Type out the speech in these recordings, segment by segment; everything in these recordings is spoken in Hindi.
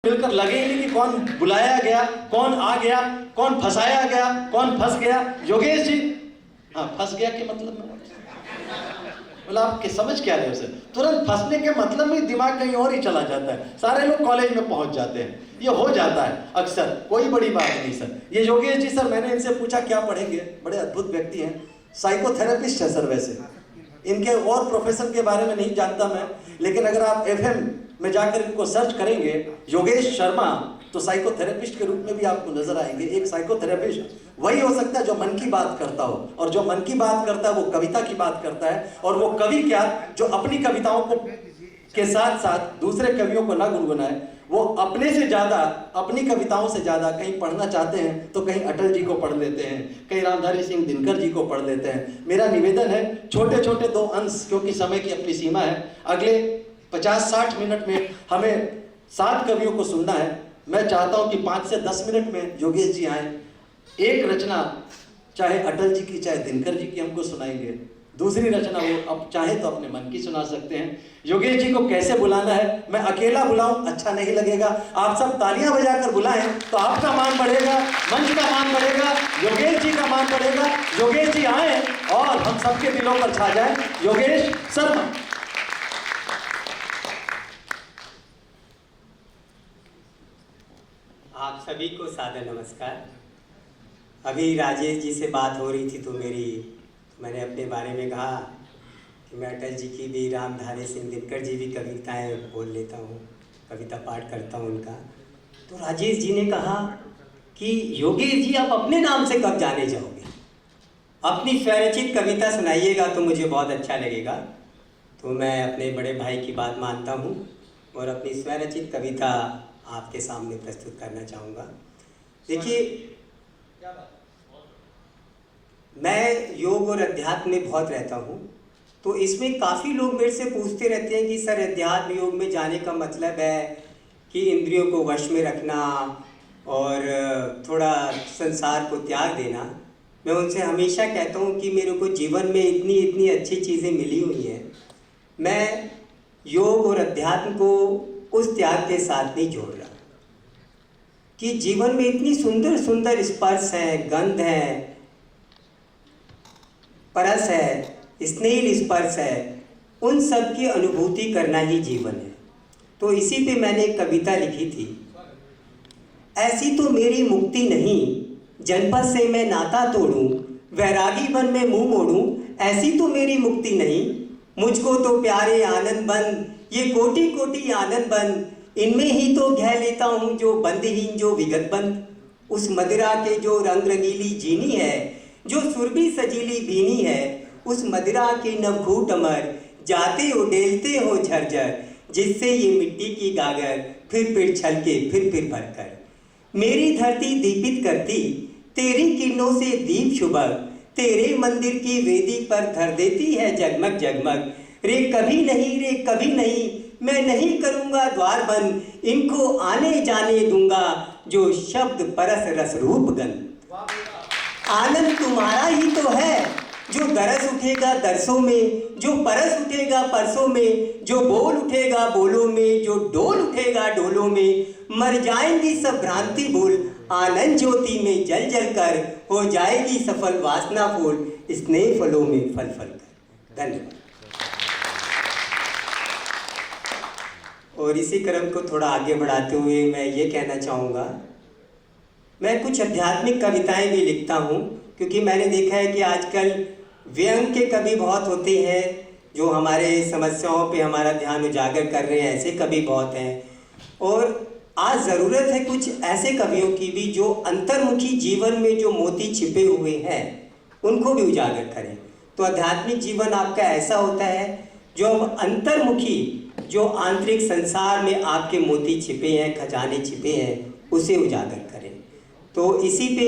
मिलकर लगे ही नहीं कि कौन बुलाया गया, कौन आ गया, कौन फंसाया गया, कौन फंस गया। योगेश जी, हाँ फंस गया के मतलब में बोला आपके समझ क्या रहे उसे, तुरंत फंसने के मतलब में दिमाग कहीं और ही चला जाता है। सारे लोग कॉलेज में पहुंच जाते हैं, ये हो जाता है अक्सर, कोई बड़ी बात नहीं सर। ये योगेश जी सर, मैंने इनसे पूछा क्या पढ़ेंगे, बड़े अद्भुत व्यक्ति हैं, साइकोथेरेपिस्ट है सर। वैसे इनके और प्रोफेशन के बारे में नहीं जानता मैं, लेकिन अगर आप FM में जाकर इनको सर्च करेंगे योगेश शर्मा, तो साइकोथेरेपिस्ट के रूप में भी आपको नजर आएंगे। एक साइकोथेरेपिस्ट वही हो सकता है जो मन की बात करता हो, और जो मन की बात करता है वो कविता की बात करता है। और वो कवि क्या, जो अपनी कविताओं को के साथ साथ दूसरे कवियों को ना गुनगुनाए, वो अपने से ज्यादा, अपनी कविताओं से ज्यादा कहीं पढ़ना चाहते हैं तो कहीं अटल जी को पढ़ लेते हैं, कहीं रामधारी सिंह दिनकर जी को पढ़ लेते हैं। मेरा निवेदन है, छोटे छोटे 2 अंश, क्योंकि समय की अपनी सीमा है, अगले 50-60 मिनट में हमें 7 कवियों को सुनना है। मैं चाहता हूं कि 5 से 10 मिनट में योगेश जी आए, एक रचना चाहे अटल जी की चाहे दिनकर जी की हमको सुनाएंगे, दूसरी रचना वो अब चाहे तो अपने मन की सुना सकते हैं। योगेश जी को कैसे बुलाना है, मैं अकेला बुलाऊं अच्छा नहीं लगेगा, आप सब तालियां बजाकर बुलाएं तो आपका मान बढ़ेगा, मंच का मान बढ़ेगा, योगेश जी का मान बढ़ेगा। योगेश जी आए और हम सबके दिलों पर छा जाए। योगेश शर्मा। आप सभी को सादर नमस्कार। अभी राजेश जी से बात हो रही थी तो मैंने अपने बारे में कहा कि मैं अटल जी की भी, रामधारी सिंह दिनकर जी भी कविताएं बोल लेता हूँ, कविता पाठ करता हूँ उनका। तो राजेश जी ने कहा कि योगेश जी आप अपने नाम से कब जाने जाओगे, अपनी स्वरचित कविता सुनाइएगा तो मुझे बहुत अच्छा लगेगा। तो मैं अपने बड़े भाई की बात मानता हूँ और अपनी स्वरचित कविता आपके सामने प्रस्तुत करना चाहूँगा। देखिए, मैं योग और अध्यात्म में बहुत रहता हूँ, तो इसमें काफ़ी लोग मेरे से पूछते रहते हैं कि सर अध्यात्म योग में जाने का मतलब है कि इंद्रियों को वश में रखना और थोड़ा संसार को त्याग देना। मैं उनसे हमेशा कहता हूँ कि मेरे को जीवन में इतनी इतनी अच्छी चीज़ें मिली हुई हैं, मैं योग और अध्यात्म को उस त्याग के साथ नहीं जोड़ रहा कि जीवन में इतनी सुंदर सुंदर स्पर्श है, गंध है, परस है, स्नेह स्पर्श है, उन सब की अनुभूति करना ही जीवन है। तो इसी पे मैंने एक कविता लिखी थी, ऐसी तो मेरी मुक्ति नहीं, जनपद से मैं नाता तोड़ूं, वैरागी बन में मुंह मोड़ूं, ऐसी तो मेरी मुक्ति नहीं, मुझको तो प्यारे आनंद बंद, ये कोटि कोटि आनंद बंद, इनमें ही तो घह लेता हूँ जो बंदहीन जो विगत बंद। उस मदिरा के जो रंग रंगीली जीनी है, जो सुरभि सजीली भीनी है, उस मदिरा के नवघूट अमर, जाते उडेलते हो झरझर, जिससे ये मिट्टी की गागर फिर छलके फिर भरकर। मेरी धरती दीपित करती, तेरी किरणों से दीप शुभग, तेरे मंदिर की वेदी पर धर देती है जगमग जगमग। रे कभी नहीं, मैं नहीं करूँगा द्वार बंद, इनको आने जाने दूंगा जो शब्द परस रस रूप गंध। आनंद तुम्हारा ही तो है, जो दरस उठेगा दरसों में, जो परस उठेगा परसों में, जो बोल उठेगा बोलों में, जो डोल उठेगा डोलों में। मर जाएंगी सब भ्रांति भूल, आनंद ज्योति में जल जल कर, हो जाएगी सफल वासना फूल, स्नेह फलों में फल फल कर। धन्यवाद। और इसी क्रम को थोड़ा आगे बढ़ाते हुए मैं ये कहना चाहूँगा, मैं कुछ आध्यात्मिक कविताएं भी लिखता हूँ, क्योंकि मैंने देखा है कि आजकल व्यंग के कवि बहुत होते हैं जो हमारे समस्याओं पे हमारा ध्यान उजागर कर रहे हैं, ऐसे कवि बहुत हैं। और आज ज़रूरत है कुछ ऐसे कवियों की भी जो अंतर्मुखी जीवन में जो मोती छिपे हुए हैं उनको भी उजागर करें। तो आध्यात्मिक जीवन आपका ऐसा होता है जो हम अंतर्मुखी, जो आंतरिक संसार में आपके मोती छिपे हैं, खजाने छिपे हैं, उसे उजागर करें। तो इसी पे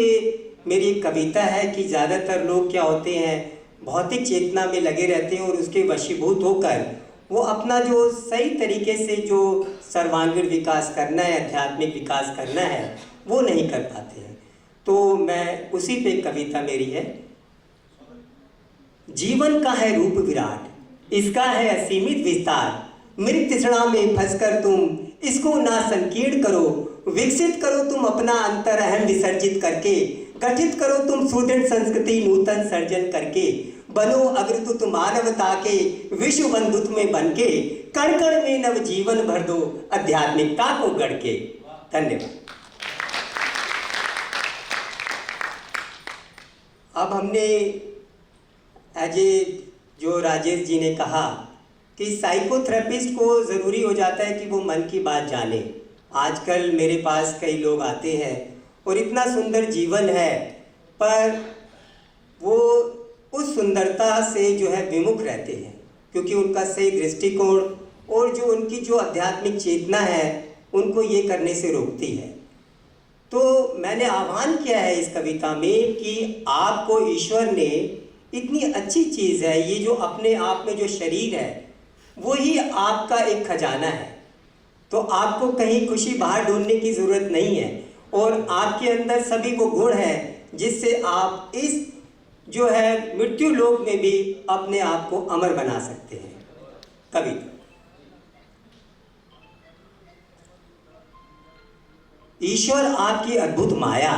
मेरी एक कविता है कि ज़्यादातर लोग क्या होते हैं, भौतिक चेतना में लगे रहते हैं और उसके वशीभूत होकर वो अपना जो सही तरीके से जो सर्वांगीण विकास करना है, आध्यात्मिक विकास करना है, वो नहीं कर पाते हैं। तो मैं उसी पे कविता मेरी है। जीवन का है रूप विराट, इसका है असीमित विस्तार, मृत तृष्णा में फंसकर तुम इसको ना संकीर्ण करो, विकसित करो तुम अपना अंतर अहम विसर्जित करके, गठित करो तुम सुदृढ़ संस्कृति नूतन सर्जन करके, बनो अग्रदूत मानवता के विश्व बंधुत्व में बनके, कण कण में नव जीवन भर दो आध्यात्मिकता को गढ़ के। धन्यवाद। अब हमने जो राजेश जी ने कहा कि साइकोथेरेपिस्ट को ज़रूरी हो जाता है कि वो मन की बात जाने। आजकल मेरे पास कई लोग आते हैं और इतना सुंदर जीवन है, पर वो उस सुंदरता से जो है विमुख रहते हैं, क्योंकि उनका सही दृष्टिकोण और जो उनकी जो आध्यात्मिक चेतना है उनको ये करने से रोकती है। तो मैंने आह्वान किया है इस कविता में कि आपको ईश्वर ने इतनी अच्छी चीज़ है, ये जो अपने आप में जो शरीर है वही आपका एक खजाना है, तो आपको कहीं खुशी बाहर ढूंढने की ज़रूरत नहीं है, और आपके अंदर सभी वो गुण हैं जिससे आप इस जो है मृत्यु लोक में भी अपने आप को अमर बना सकते हैं। कविता। ईश्वर आपकी अद्भुत माया,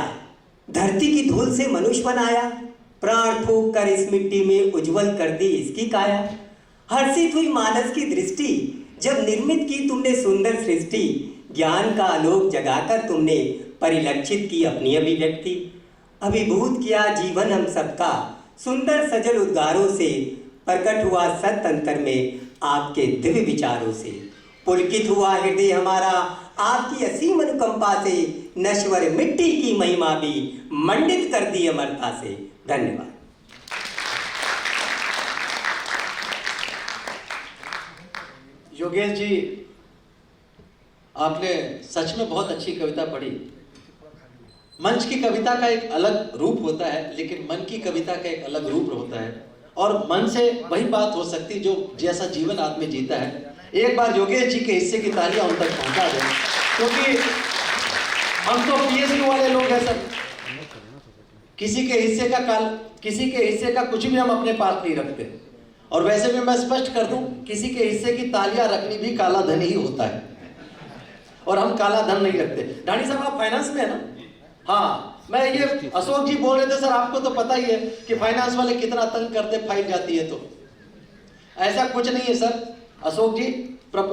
धरती की धूल से मनुष्य बनाया, प्राण फूंक कर इस मिट्टी में उज्जवल कर दी इसकी काया। हर्षित हुई मानस की दृष्टि जब निर्मित की तुमने सुंदर सृष्टि, ज्ञान का आलोक जगाकर तुमने परिलक्षित की अपनी अभिव्यक्ति। अभिभूत किया जीवन हम सबका सुंदर सजल उद्गारों से, प्रकट हुआ सत अंतर में आपके दिव्य विचारों से। पुलकित हुआ हृदय हमारा आपकी असीम अनुकंपा से, नश्वर मिट्टी की महिमा भी मंडित कर दी अमरता से। धन्यवाद। योगेश जी, आपने सच में बहुत अच्छी कविता पढ़ी। मंच की कविता का एक अलग रूप होता है, लेकिन मन की कविता का एक अलग रूप होता है, और मन से वही बात हो सकती जो जैसा जीवन आदमी जीता है। एक बार योगेश जी के हिस्से की तालियां उन तक पहुंचा दें, क्योंकि हम तो पीएचडी वाले लोग हैं सर। किसी के हिस्से का कुछ भी हम अपने पास नहीं रखते, और वैसे भी मैं स्पष्ट कर दूं, किसी के हिस्से की तालियां रखनी भी काला धन ही होता है, और हम काला धन नहीं रखते। ढाणी साहब, आप फाइनेंस में है ना? हाँ, मैं ये अशोक जी बोल रहे थे सर, आपको तो पता ही है कि फाइनेंस वाले कितना तंग करते फाइल जाती है, तो ऐसा कुछ नहीं है सर। अशोक जी, प्रपोज